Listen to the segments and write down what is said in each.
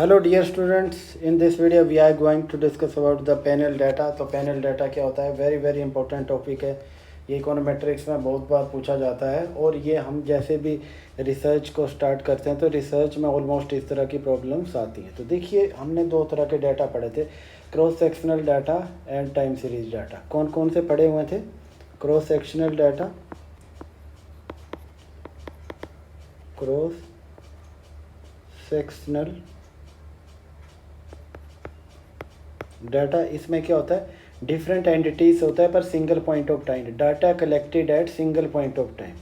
Hello dear students, in this video we are going to discuss about the panel data. तो panel data क्या होता है? Very very important topic है। ये econometrics में बहुत बार पूछा जाता है और ये हम जैसे भी रिसर्च को स्टार्ट करते हैं तो रिसर्च में ऑलमोस्ट इस तरह की प्रॉब्लम्स आती हैं। तो देखिए, हमने दो तरह के डाटा पढ़े थे, cross sectional data and time series data. कौन कौन से पढ़े हुए थे? Cross sectional data, cross sectional data. इसमें क्या होता है? डिफरेंट एंटिटीज होता है पर single point of time, data collected at single point of time.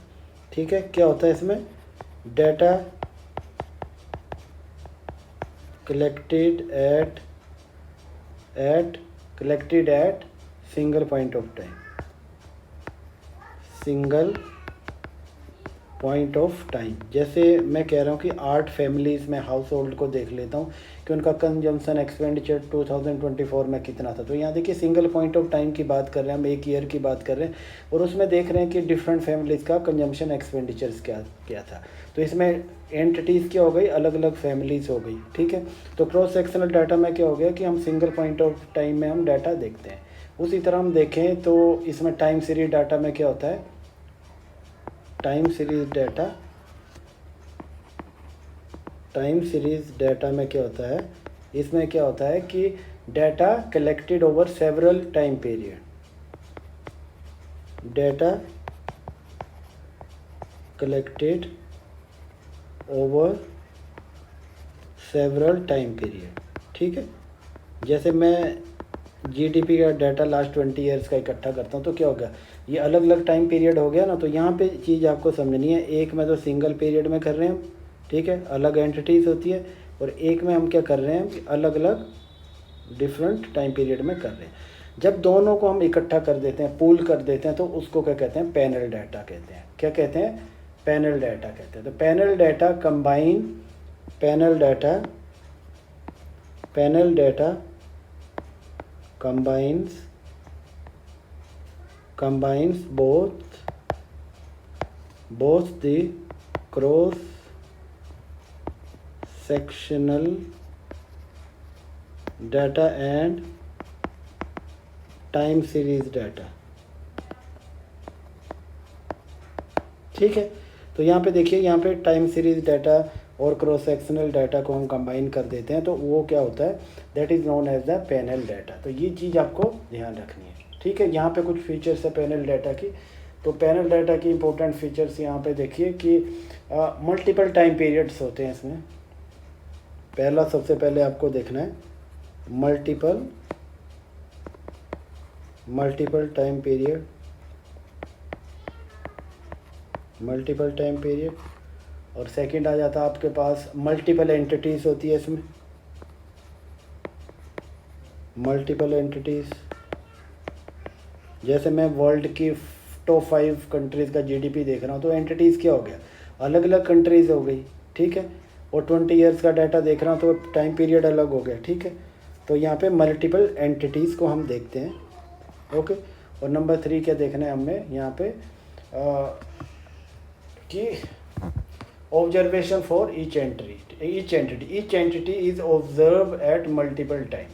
ठीक है, क्या होता है इसमें? Data collected at single point of time, single point of time. जैसे मैं कह रहा हूँ कि 8 फैमिलीज़ में हाउस होल्ड को देख लेता हूँ कि उनका कंजम्पशन एक्सपेंडिचर 2024 में कितना था। तो यहाँ देखिए, सिंगल पॉइंट ऑफ टाइम की बात कर रहे हैं हम, एक ईयर की बात कर रहे हैं और उसमें देख रहे हैं कि डिफरेंट फैमिलीज़ का कंजम्पशन एक्सपेंडिचर्स क्या क्या था। तो इसमें एंटिटीज़ क्या हो गई? अलग अलग फैमिलीज़ हो गई। ठीक है, तो क्रॉस सेक्शनल डाटा में क्या हो गया कि हम सिंगल पॉइंट ऑफ टाइम में हम डाटा देखते हैं। उसी तरह हम देखें तो इसमें टाइम सीरीज डाटा में क्या होता है? टाइम सीरीज डाटा में क्या होता है? इसमें क्या होता है कि data collected over several time period, data collected over several time period. ठीक है, जैसे मैं जीडीपी का डाटा लास्ट 20 ईयर्स का इकट्ठा करता हूँ तो क्या हो गया? ये अलग अलग टाइम पीरियड हो गया ना। तो यहाँ पे चीज़ आपको समझनी है, एक में तो सिंगल पीरियड में कर रहे हैं हम, ठीक है, अलग एंटिटीज़ होती है, और एक में हम क्या कर रहे हैं कि अलग अलग डिफरेंट टाइम पीरियड में कर रहे हैं। जब दोनों को हम इकट्ठा कर देते हैं, पूल कर देते हैं, तो उसको क्या कहते हैं? पैनल डाटा कहते हैं। क्या कहते हैं? पैनल डाटा कहते हैं। तो panel data combine, panel data combines both the cross sectional data and time series data। ठीक है, तो यहाँ पे देखिए, यहाँ पे टाइम सीरीज डाटा और क्रॉस सेक्शनल डाटा को हम कंबाइन कर देते हैं तो वो क्या होता है? That is known as the panel data. तो ये चीज़ आपको ध्यान रखनी है। ठीक है, यहाँ पे कुछ फीचर्स है पैनल डाटा की। तो पैनल डाटा की इंपॉर्टेंट फीचर्स यहाँ पे देखिए कि मल्टीपल टाइम पीरियड्स होते हैं इसमें। पहला, सबसे पहले आपको देखना है multiple time period, multiple time period. और सेकंड आ जाता है आपके पास मल्टीपल एंटिटीज़ होती है इसमें, मल्टीपल एंटिटीज़। जैसे मैं वर्ल्ड की टॉप 5 कंट्रीज़ का जीडीपी देख रहा हूँ तो एंटिटीज़ क्या हो गया? अलग अलग कंट्रीज़ हो गई। ठीक है, और 20 ईयर्स का डाटा देख रहा हूँ तो टाइम पीरियड अलग हो गया। ठीक है, तो यहाँ पे मल्टीपल एंटिटीज़ को हम देखते हैं। ओके, और नंबर 3 क्या देखना है हमें यहाँ पे कि observation for each entity is observe at multiple time.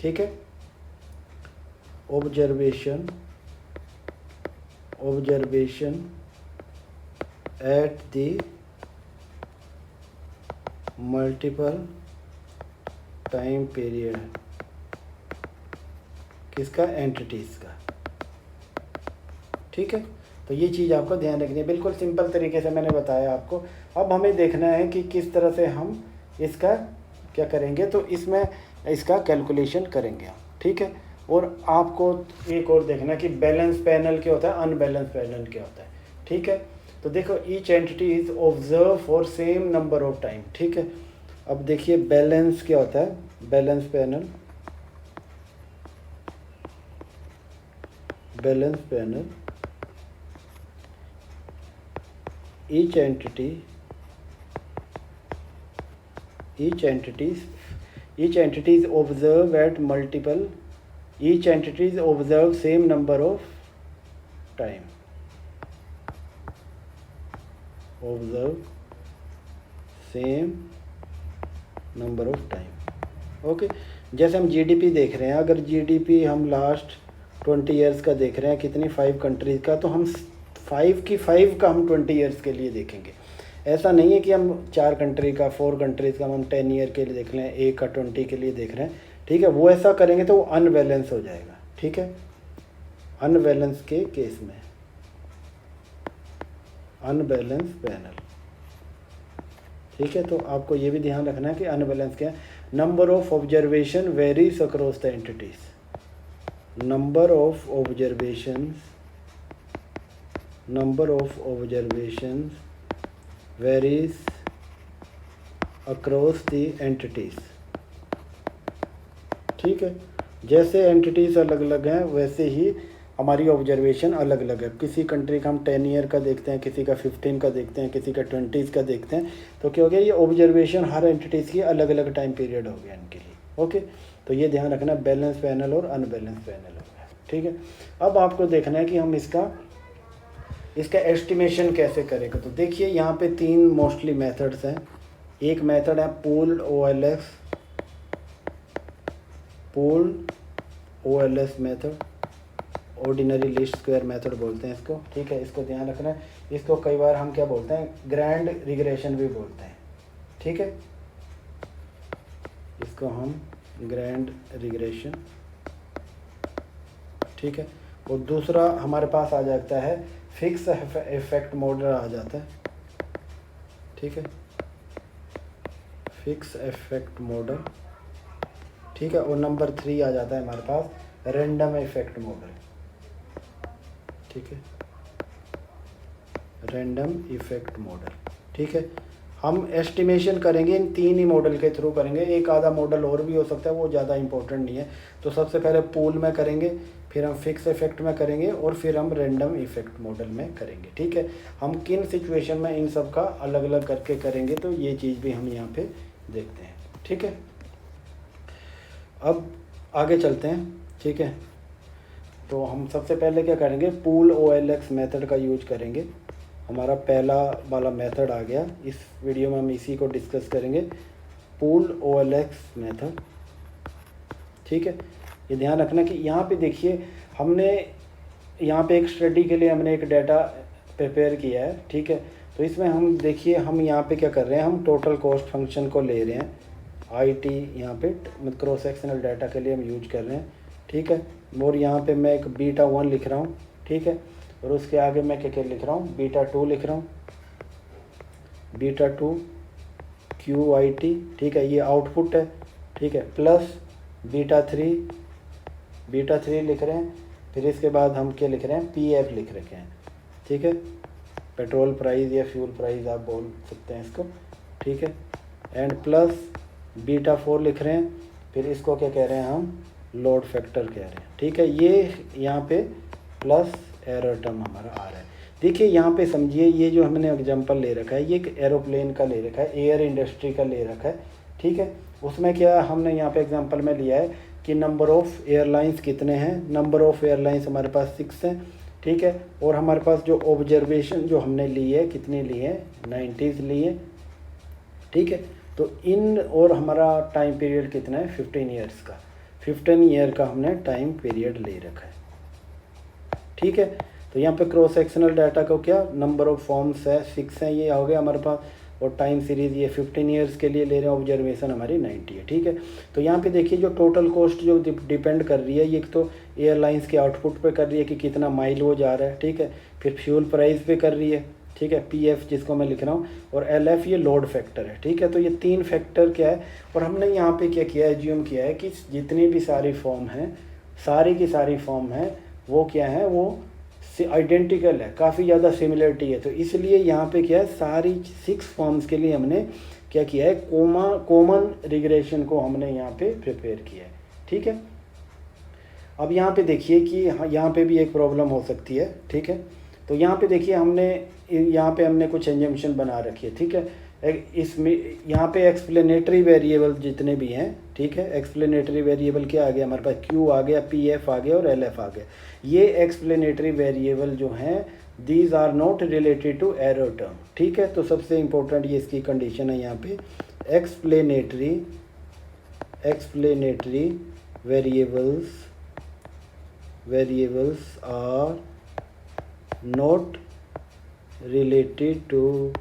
ठीक है, observation at the multiple time period. किसका? एंटिटीज़ का। ठीक है, तो ये चीज़ आपको ध्यान रखनी है। बिल्कुल सिंपल तरीके से मैंने बताया आपको। अब हमें देखना है कि किस तरह से हम इसका क्या करेंगे। तो इसमें इसका कैलकुलेशन करेंगे हम। ठीक है, और आपको एक और देखना है कि बैलेंस पैनल क्या होता है, अनबैलेंस पैनल क्या होता है। ठीक है, तो देखो, each entity is observe for same number of time. ठीक है, अब देखिए बैलेंस क्या होता है? Balance panel, each entity is observed at multiple, each entity is observed same number of time, observe same number of time. Okay, जैसे हम GDP देख रहे हैं, अगर जीडीपी हम लास्ट 20 ईयर्स का देख रहे हैं कितनी 5 कंट्रीज़ का, तो हम 5 का हम 20 ईयर्स के लिए देखेंगे। ऐसा नहीं है कि हम 4 कंट्री का 4 कंट्रीज़ का हम 10 ईयर के लिए देख लें, एक का 20 के लिए देख रहे हैं, ठीक है। वो ऐसा करेंगे तो वो अनबैलेंस हो जाएगा, ठीक है। अनबैलेंस के केस में अनबैलेंस पैनल, ठीक है। तो आपको ये भी ध्यान रखना है कि अनबैलेंस क्या है। Number of observation varies across the entities. Number of observation varies across the entities, ठीक है। जैसे एंटिटीज अलग अलग हैं वैसे ही हमारी ऑब्जर्वेशन अलग अलग है। किसी कंट्री का हम 10 ईयर का देखते हैं, किसी का 15 का देखते हैं, किसी का 20 का देखते हैं, तो क्या हो गया, ये ऑब्जर्वेशन हर एंटिटीज़ की अलग अलग टाइम पीरियड हो गया इनके लिए। ओके, तो ये ध्यान रखना, बैलेंस पैनल और अनबैलेंस पैनल हो गया, ठीक है। अब आपको देखना है कि हम इसका एस्टिमेशन कैसे करेंगे। तो देखिए यहाँ पे 3 मोस्टली मेथड्स हैं। एक मेथड है pool OLS method, ordinary least square method बोलते हैं इसको, ठीक है। इसको ध्यान रखना है। इसको कई बार हम क्या बोलते हैं, ग्रैंड रिग्रेशन भी बोलते हैं, ठीक है। इसको हम ग्रैंड रिग्रेशन, ठीक है। और दूसरा हमारे पास आ जाता है फिक्स इफेक्ट मॉडल आ जाता है, ठीक है, फिक्स इफेक्ट मॉडल, ठीक है। और नंबर 3 आ जाता है हमारे पास रैंडम इफेक्ट मॉडल, ठीक है, रैंडम इफेक्ट मॉडल, ठीक है। हम एस्टिमेशन करेंगे इन 3 ही मॉडल के थ्रू करेंगे। एक आधा मॉडल और भी हो सकता है, वो ज़्यादा इंपॉर्टेंट नहीं है। तो सबसे पहले पूल में करेंगे, फिर हम फिक्स इफेक्ट में करेंगे और फिर हम रैंडम इफेक्ट मॉडल में करेंगे, ठीक है। हम किन सिचुएशन में इन सब का अलग अलग करके करेंगे, तो ये चीज़ भी हम यहाँ पे देखते हैं, ठीक है। अब आगे चलते हैं, ठीक है। तो हम सबसे पहले क्या करेंगे, पूल OLX मेथड का यूज करेंगे। हमारा पहला वाला मेथड आ गया। इस वीडियो में हम इसी को डिस्कस करेंगे, पूल OLX मेथड, ठीक है। ये ध्यान रखना कि यहाँ पे देखिए हमने यहाँ पे एक स्टडी के लिए हमने एक डाटा प्रिपेयर किया है, ठीक है। तो इसमें हम देखिए हम यहाँ पे क्या कर रहे हैं, हम टोटल कॉस्ट फंक्शन को ले रहे हैं, IT यहाँ पे क्रॉस सेक्शनल डाटा के लिए हम यूज कर रहे हैं, ठीक है। और यहाँ पे मैं एक β1 लिख रहा हूँ, ठीक है। और उसके आगे मैं क्या क्या लिख रहा हूँ, β2 लिख रहा हूँ, β2 QIT, ठीक है, ये आउटपुट है, ठीक है, प्लस β3 लिख रहे हैं। फिर इसके बाद हम क्या लिख रहे हैं, PF लिख रखे हैं, ठीक है, पेट्रोल प्राइस या फ्यूल प्राइस आप बोल सकते हैं इसको, ठीक है। एंड प्लस β4 लिख रहे हैं। फिर इसको क्या कह रहे हैं, हम लोड फैक्टर कह रहे हैं, ठीक है। ये यहाँ पे प्लस एरर टर्म हमारा आ रहा है। देखिए यहाँ पे समझिए, ये जो हमने एग्जांपल ले रखा है ये एक एरोप्लेन का ले रखा है, एयर इंडस्ट्री का ले रखा है, ठीक है। उसमें क्या हमने यहाँ पे एग्जांपल में लिया है कि नंबर ऑफ़ एयरलाइंस कितने हैं, नंबर ऑफ़ एयरलाइंस हमारे पास 6 हैं, ठीक है। और हमारे पास जो ऑब्जर्वेशन जो हमने ली है, कितनी ली है, 90 ली है, ठीक है। तो इन और हमारा टाइम पीरियड कितना है, 15 ईयर्स का, 15 ईयर का हमने टाइम पीरियड ले रखा है, ठीक है। तो यहाँ पे क्रॉस सेक्शनल डाटा को क्या नंबर ऑफ फॉर्म्स है, 6 हैं, ये हो गया हमारे पास। और टाइम सीरीज़ ये 15 ईयर्स के लिए ले रहे हैं, ऑब्जर्वेशन हमारी 90 है, ठीक है। तो यहाँ पे देखिए जो टोटल कॉस्ट जो डिपेंड कर रही है, ये तो एयरलाइंस के आउटपुट पे कर रही है कि कितना माइल वो जा रहा है, ठीक है। फिर फ्यूल प्राइस पे कर रही है, ठीक है, PF जिसको मैं लिख रहा हूँ, और LF ये लोड फैक्टर है, ठीक है। तो ये 3 फैक्टर क्या है, और हमने यहाँ पे क्या किया है, एज्यूम किया है कि जितनी भी सारी फॉर्म हैं, सारी की सारी फॉर्म हैं, वो क्या है, वो आइडेंटिकल है, काफ़ी ज़्यादा सिमिलरिटी है। तो इसलिए यहाँ पे क्या है, सारी 6 फॉर्म्स के लिए हमने क्या किया है, कॉमन रिग्रेशन को हमने यहाँ पे प्रिपेयर किया है, ठीक है। अब यहाँ पे देखिए कि यहाँ पे भी एक प्रॉब्लम हो सकती है, ठीक है। तो यहाँ पे देखिए हमने कुछ एजम्पशन बना रखी है, ठीक है। इसमें यहाँ पे एक्सप्लेनेटरी वेरिएबल जितने भी हैं, ठीक है, एक्सप्लेनेटरी वेरिएबल क्या आ गया हमारे पास, Q आ गया, PF आ गया और LF आ गया। ये एक्सप्लेनेटरी वेरिएबल जो हैं, these are not related to error term, ठीक है। तो सबसे इम्पोर्टेंट ये इसकी कंडीशन है यहाँ पे, explanatory variables are not related to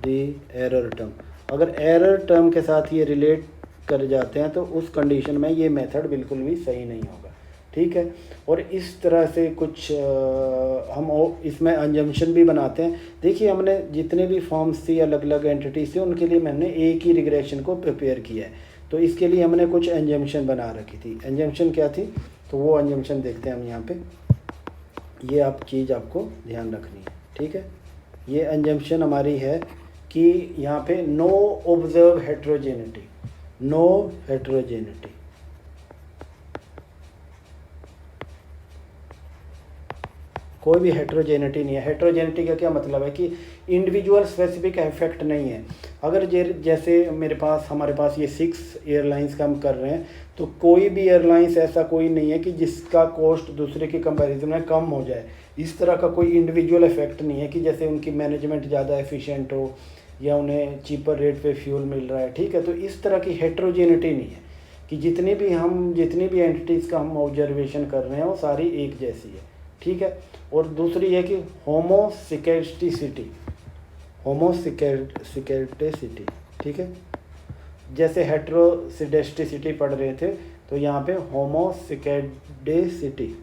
the error term. अगर एरर टर्म के साथ ये रिलेट कर जाते हैं तो उस कंडीशन में ये मेथड बिल्कुल भी सही नहीं होगा, ठीक है। और इस तरह से कुछ हम इसमें अंजम्पशन भी बनाते हैं। देखिए हमने जितने भी फॉर्म्स थी, अलग अलग एंटिटीज थी, उनके लिए मैंने एक ही रिग्रेशन को प्रिपेयर किया है। तो इसके लिए हमने कुछ अंजम्पशन बना रखी थी। अंजम्पशन क्या थी, तो वो अंजम्पशन देखते हैं हम यहाँ पे। ये आप चीज़ आपको ध्यान रखनी है, ठीक है। ये अंजम्पशन हमारी है कि यहाँ पे no observe heterogeneity, no heterogeneity, कोई भी हेट्रोजेनिटी नहीं है। हेट्रोजेनिटी का क्या मतलब है कि इंडिविजुअल स्पेसिफिक इफेक्ट नहीं है। अगर जैसे हमारे पास ये 6 एयरलाइंस का हम कर रहे हैं, तो कोई भी एयरलाइंस ऐसा कोई नहीं है कि जिसका कॉस्ट दूसरे के कंपैरिजन में कम हो जाए। इस तरह का कोई इंडिविजुअल इफेक्ट नहीं है कि जैसे उनकी मैनेजमेंट ज़्यादा एफिशिएंट हो या उन्हें चीपर रेट पे फ्यूल मिल रहा है, ठीक है। तो इस तरह की हेट्रोजेनिटी नहीं है कि जितनी भी एंटिटीज़ का हम ऑब्जर्वेशन कर रहे हैं वो सारी एक जैसी है, ठीक है। और दूसरी है कि होमोसिकेटिसिटी, ठीक है। जैसे हेट्रोसिडेस्टिसिटी पढ़ रहे थे, तो यहाँ पे होमोस्केडेसिटी,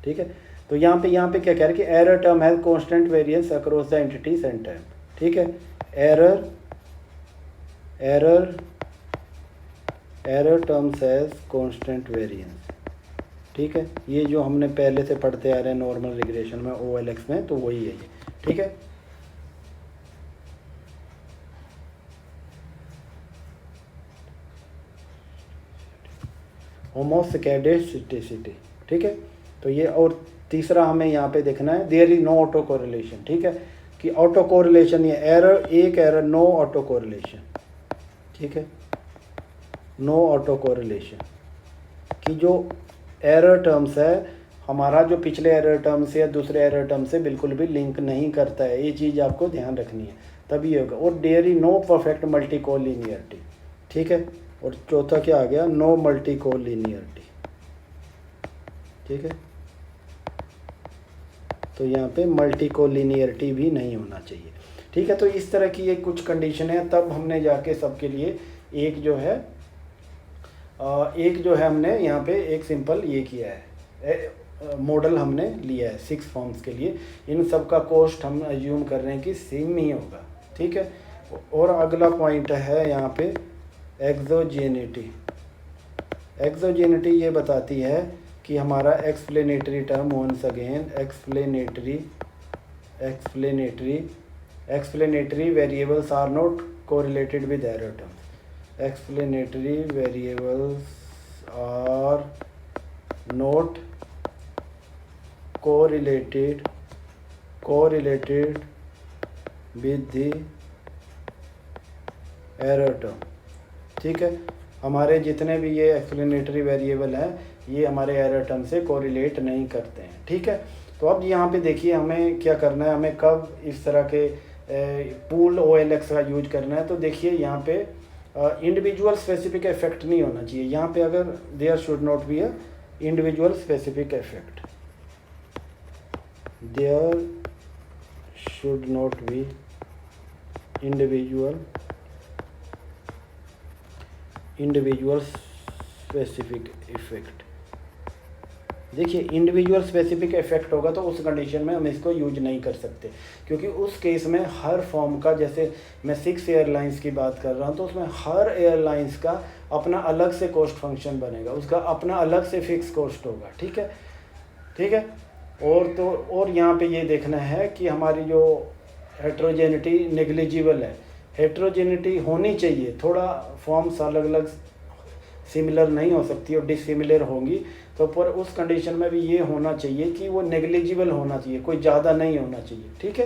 ठीक है। तो यहाँ पे क्या कह रहे हैं कि error term has constant variance across the entities and term, ठीक है। Error terms has constant variance, ठीक है। ये जो हमने पहले से पढ़ते आ रहे हैं नॉर्मल रिग्रेशन में, OLX में, तो वही है ये, ठीक है। होमोस्केडेसिटी, ठीक है। तो ये, और तीसरा हमें यहाँ पे देखना है there is no autocorrelation, ठीक है। कि ऑटो कोरिलेशन, ये एरर नो ऑटो कोरिलेशन, ठीक है। नो ऑटो कोरिलेशन कि जो एरर टर्म्स है हमारा, जो पिछले एरर टर्म से या दूसरे एरर टर्म से बिल्कुल भी लिंक नहीं करता है। ये चीज़ आपको ध्यान रखनी है, तभी होगा। और there is no perfect multicollinearity, ठीक है। और चौथा क्या आ गया, नो मल्टी कोलिनियरिटी, ठीक है। तो यहाँ पे मल्टी कोलिनियरिटी भी नहीं होना चाहिए, ठीक है। तो इस तरह की ये कुछ कंडीशन है, तब हमने जाके सबके लिए एक जो है हमने यहाँ पे एक सिंपल ये किया है, मॉडल हमने लिया है 6 फॉर्म्स के लिए। इन सब का कॉस्ट हम अज्यूम कर रहे हैं कि सेम ही होगा, ठीक है। और अगला पॉइंट है यहाँ पे एक्सोजेनिटी ये बताती है कि हमारा explanatory term, once again explanatory variables are not correlated with error terms. Explanatory variables are not correlated with the error term, ठीक है। हमारे जितने भी ये एक्सप्लेनेटरी वेरिएबल हैं, ये हमारे एरर टर्म से कोरिलेट नहीं करते हैं, ठीक है। तो अब यहाँ पे देखिए हमें क्या करना है, हमें कब इस तरह के पूल OLX का यूज करना है। तो देखिए यहाँ पे इंडिविजुअल स्पेसिफिक इफेक्ट नहीं होना चाहिए। यहाँ पे अगर there should not be a individual specific effect, there should not be individual specific effect. देखिए इंडिविजुअल स्पेसिफिक इफेक्ट होगा तो उस कंडीशन में हम इसको यूज नहीं कर सकते, क्योंकि उस केस में हर फॉर्म का, जैसे मैं 6 एयरलाइंस की बात कर रहा हूँ, तो उसमें हर एयरलाइंस का अपना अलग से कॉस्ट फंक्शन बनेगा, उसका अपना अलग से फिक्स कॉस्ट होगा, ठीक है। और यहाँ पे ये देखना है कि हमारी जो हेट्रोजेनिटी नेग्लिजिबल है। हेट्रोजेनिटी होनी चाहिए, थोड़ा फॉर्म्स अलग अलग सिमिलर नहीं हो सकती और डिसिमिलर होंगी, तो पर उस कंडीशन में भी ये होना चाहिए कि वो नेग्लिजिबल होना चाहिए, कोई ज़्यादा नहीं होना चाहिए, ठीक है।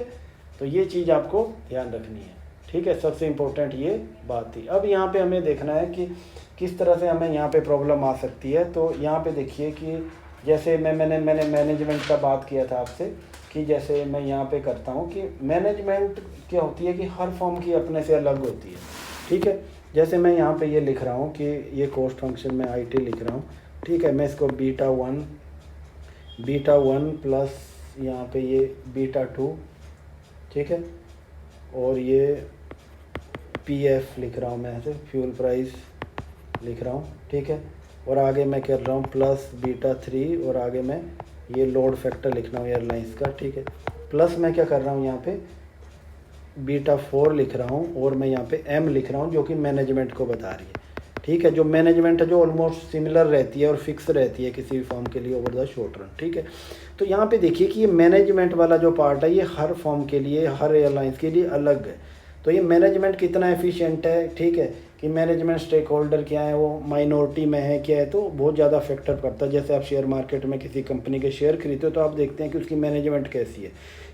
तो ये चीज़ आपको ध्यान रखनी है, ठीक है, सबसे इम्पोर्टेंट ये बात थी। अब यहाँ पे हमें देखना है कि किस तरह से हमें यहाँ पे प्रॉब्लम आ सकती है। तो यहाँ पे देखिए कि जैसे मैंने मैनेजमेंट का बात किया था आपसे कि जैसे मैं यहाँ पे करता हूँ कि मैनेजमेंट क्या होती है कि हर फॉर्म की अपने से अलग होती है, ठीक है। जैसे मैं यहाँ पे ये लिख रहा हूँ कि ये कॉस्ट फंक्शन में IT लिख रहा हूँ, ठीक है। मैं इसको बीटा 1 प्लस यहाँ पे ये बीटा 2, ठीक है, और ये PF लिख रहा हूँ मैं ऐसे, फ्यूल प्राइस लिख रहा हूँ, ठीक है। और आगे मैं कर रहा हूँ प्लस बीटा 3 और आगे मैं ये लोड फैक्टर लिख रहा हूँ एयरलाइंस का, ठीक है। प्लस मैं क्या कर रहा हूँ यहाँ पे बीटा 4 लिख रहा हूँ और मैं यहाँ पे M लिख रहा हूँ जो कि मैनेजमेंट को बता रही है, ठीक है। जो मैनेजमेंट है जो ऑलमोस्ट सिमिलर रहती है और फिक्स रहती है किसी भी फॉर्म के लिए ओवर द शॉर्ट रन, ठीक है। तो यहाँ पे देखिए कि ये मैनेजमेंट वाला जो पार्ट है ये हर फॉर्म के लिए, हर एयरलाइंस के लिए अलग है। तो ये मैनेजमेंट कितना एफिशिएंट है, ठीक है, कि मैनेजमेंट स्टेक होल्डर क्या है, वो माइनॉरिटी में है क्या है, तो बहुत ज़्यादा फैक्टर पड़ता है। जैसे आप शेयर मार्केट में किसी कंपनी के शेयर खरीदते हो तो आप देखते हैं कि उसकी मैनेजमेंट कैसी है।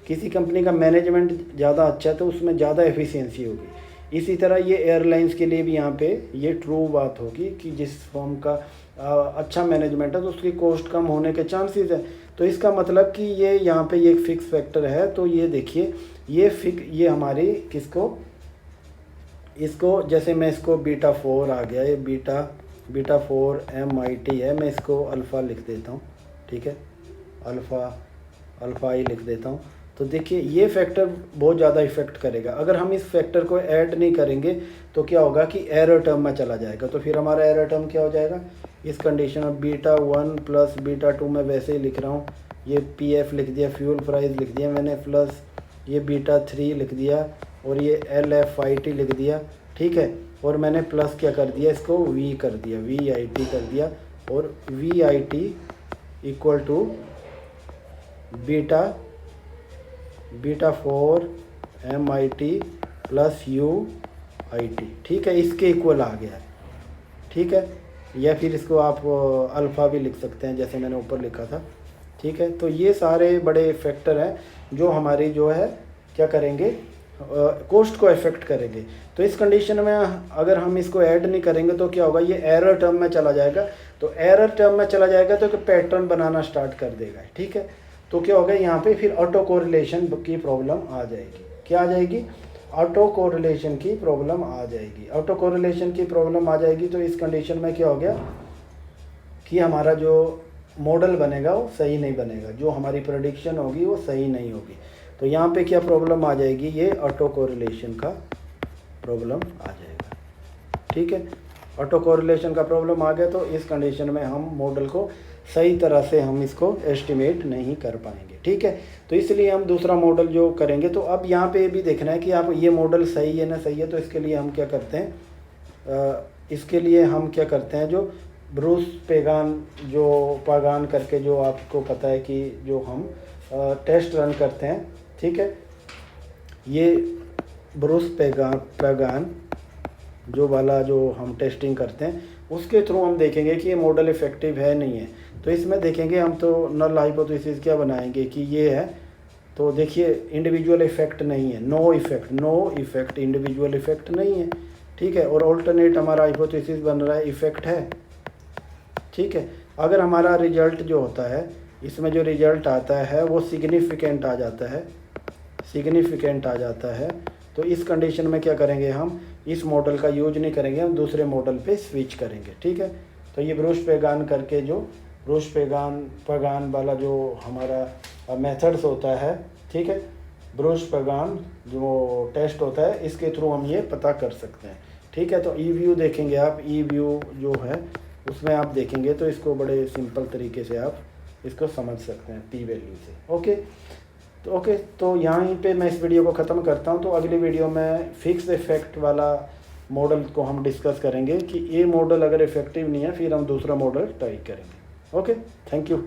किसी कंपनी का मैनेजमेंट ज़्यादा अच्छा है तो उसमें ज़्यादा एफिशिएंसी होगी। इसी तरह ये एयरलाइंस के लिए भी यहाँ पे ये ट्रू बात होगी कि जिस फॉर्म का अच्छा मैनेजमेंट है तो उसकी कॉस्ट कम होने के चांसेस है। तो इसका मतलब कि ये यहाँ पे ये एक फिक्स फैक्टर है। तो ये देखिए ये हमारी इसको जैसे मैं इसको बीटा 4 आ गया, ये बीटा 4 MIT है, मैं इसको अल्फ़ा लिख देता हूँ, ठीक है, अल्फ़ा I लिख देता हूँ। तो देखिए ये फैक्टर बहुत ज़्यादा इफ़ेक्ट करेगा। अगर हम इस फैक्टर को ऐड नहीं करेंगे तो क्या होगा कि एरर टर्म में चला जाएगा। तो फिर हमारा एरर टर्म क्या हो जाएगा, इस कंडीशन में बीटा 1 प्लस बीटा 2 में वैसे ही लिख रहा हूँ, ये PF लिख दिया, फ्यूल प्राइस लिख दिया मैंने, प्लस ये बीटा 3 लिख दिया और ये LFIT लिख दिया, ठीक है। और मैंने प्लस क्या कर दिया, इसको V कर दिया, VIT कर दिया, और VIT equal to beta 4 MIT plus UIT, ठीक है, इसके इक्वल आ गया, ठीक है। या फिर इसको आप अल्फ़ा भी लिख सकते हैं जैसे मैंने ऊपर लिखा था, ठीक है। तो ये सारे बड़े फैक्टर हैं जो हमारी जो है क्या करेंगे, कॉस्ट को इफ़ेक्ट करेंगे। तो इस कंडीशन में अगर हम इसको ऐड नहीं करेंगे तो क्या होगा, ये एरर टर्म में चला जाएगा। तो एरर टर्म में चला जाएगा तो पैटर्न बनाना स्टार्ट कर देगा, ठीक है। तो क्या होगा, यहाँ पे फिर ऑटो कोरिलेशन की प्रॉब्लम आ जाएगी। क्या आ जाएगी, ऑटो कोरिलेशन की प्रॉब्लम आ जाएगी। ऑटो कोरिलेशन की प्रॉब्लम आ जाएगी तो इस कंडीशन में क्या हो गया कि हमारा जो मॉडल बनेगा वो सही नहीं बनेगा, जो हमारी प्रेडिक्शन होगी वो सही नहीं होगी। तो यहाँ पे क्या प्रॉब्लम आ जाएगी, ये ऑटो कोरिलेशन का प्रॉब्लम आ जाएगा, ठीक है। ऑटो कोरिलेशन का प्रॉब्लम आ गया तो इस कंडीशन में हम मॉडल को सही तरह से हम इसको एस्टिमेट नहीं कर पाएंगे, ठीक है। तो इसलिए हम दूसरा मॉडल जो करेंगे, तो अब यहाँ पे भी देखना है कि आप ये मॉडल सही है ना सही है। तो इसके लिए हम क्या करते हैं, जो ब्रूस पेगान करके जो आपको पता है कि जो हम टेस्ट रन करते हैं, ठीक है। ये ब्रूस पेगान जो वाला जो हम टेस्टिंग करते हैं उसके थ्रू हम देखेंगे कि ये मॉडल इफ़ेक्टिव है नहीं है। तो इसमें देखेंगे हम, तो नल हाइपोथेसिस क्या बनाएंगे कि ये है। तो देखिए इंडिविजुअल इफ़ेक्ट नहीं है, नो इफ़ेक्ट इंडिविजुअल इफ़ेक्ट नहीं है, ठीक है। और ऑल्टरनेट हमारा हाइपोथेसिस बन रहा है, इफ़ेक्ट है, ठीक है। अगर हमारा रिजल्ट जो होता है, इसमें जो रिजल्ट आता है वो सिग्निफिकेंट आ जाता है, तो इस कंडीशन में क्या करेंगे, हम इस मॉडल का यूज नहीं करेंगे, हम दूसरे मॉडल पे स्विच करेंगे, ठीक है। तो ये ब्रूस पेगान वाला जो हमारा मेथड्स होता है, ठीक है, ब्रूस पेगान जो टेस्ट होता है, इसके थ्रू हम ये पता कर सकते हैं, ठीक है। तो ई व्यू देखेंगे आप, ई व्यू जो है उसमें आप देखेंगे तो इसको बड़े सिंपल तरीके से आप इसको समझ सकते हैं P वैल्यू से, ओके। तो यहीं पे मैं इस वीडियो को ख़त्म करता हूँ। तो अगली वीडियो में फिक्स इफेक्ट वाला मॉडल को हम डिस्कस करेंगे कि ये मॉडल अगर इफ़ेक्टिव नहीं है फिर हम दूसरा मॉडल ट्राई करेंगे, ओके। Thank you.